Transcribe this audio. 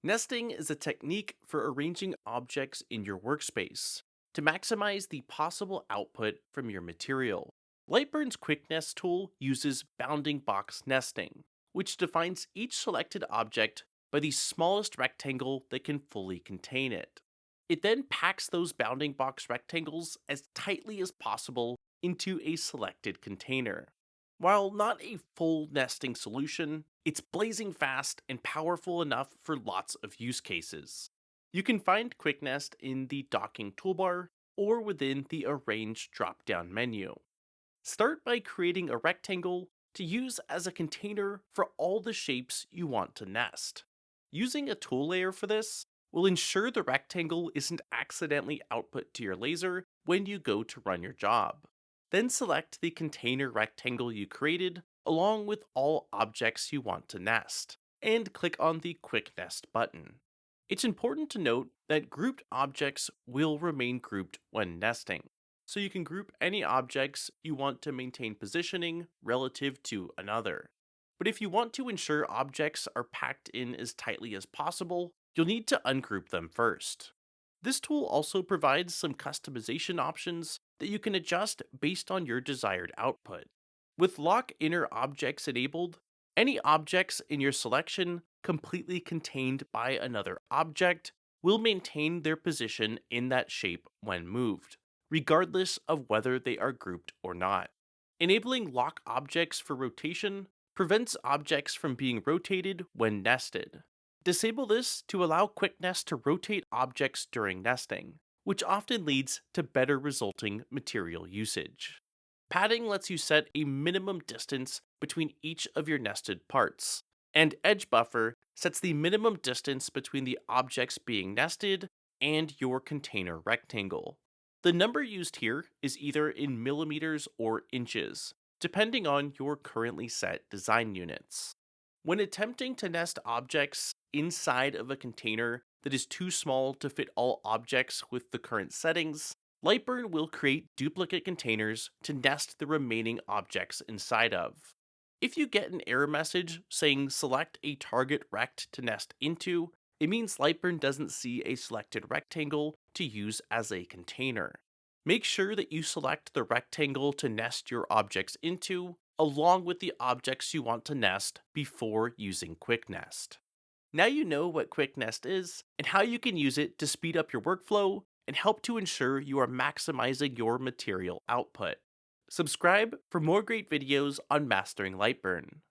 Nesting is a technique for arranging objects in your workspace to maximize the possible output from your material. Lightburn's Quick Nest tool uses bounding box nesting, which defines each selected object by the smallest rectangle that can fully contain it. It then packs those bounding box rectangles as tightly as possible into a selected container. While not a full nesting solution, it's blazing fast and powerful enough for lots of use cases. You can find Quick Nest in the docking toolbar or within the Arrange drop down menu. Start by creating a rectangle to use as a container for all the shapes you want to nest. Using a tool layer for this will ensure the rectangle isn't accidentally output to your laser when you go to run your job. Then select the container rectangle you created along with all objects you want to nest, and click on the Quick Nest button. It's important to note that grouped objects will remain grouped when nesting, so you can group any objects you want to maintain positioning relative to another. But if you want to ensure objects are packed in as tightly as possible, you'll need to ungroup them first. This tool also provides some customization options that you can adjust based on your desired output. With lock inner objects enabled, any objects in your selection completely contained by another object will maintain their position in that shape when moved, regardless of whether they are grouped or not. Enabling lock objects for rotation prevents objects from being rotated when nested. Disable this to allow Quick Nest to rotate objects during nesting, which often leads to better resulting material usage. Padding lets you set a minimum distance between each of your nested parts, and Edge Buffer sets the minimum distance between the objects being nested and your container rectangle. The number used here is either in millimeters or inches, depending on your currently set design units. When attempting to nest objects inside of a container that is too small to fit all objects with the current settings, Lightburn will create duplicate containers to nest the remaining objects inside of. If you get an error message saying select a target rect to nest into, it means Lightburn doesn't see a selected rectangle to use as a container. Make sure that you select the rectangle to nest your objects into, along with the objects you want to nest before using Quick Nest. Now you know what Quick Nest is and how you can use it to speed up your workflow and help to ensure you are maximizing your material output. Subscribe for more great videos on mastering Lightburn.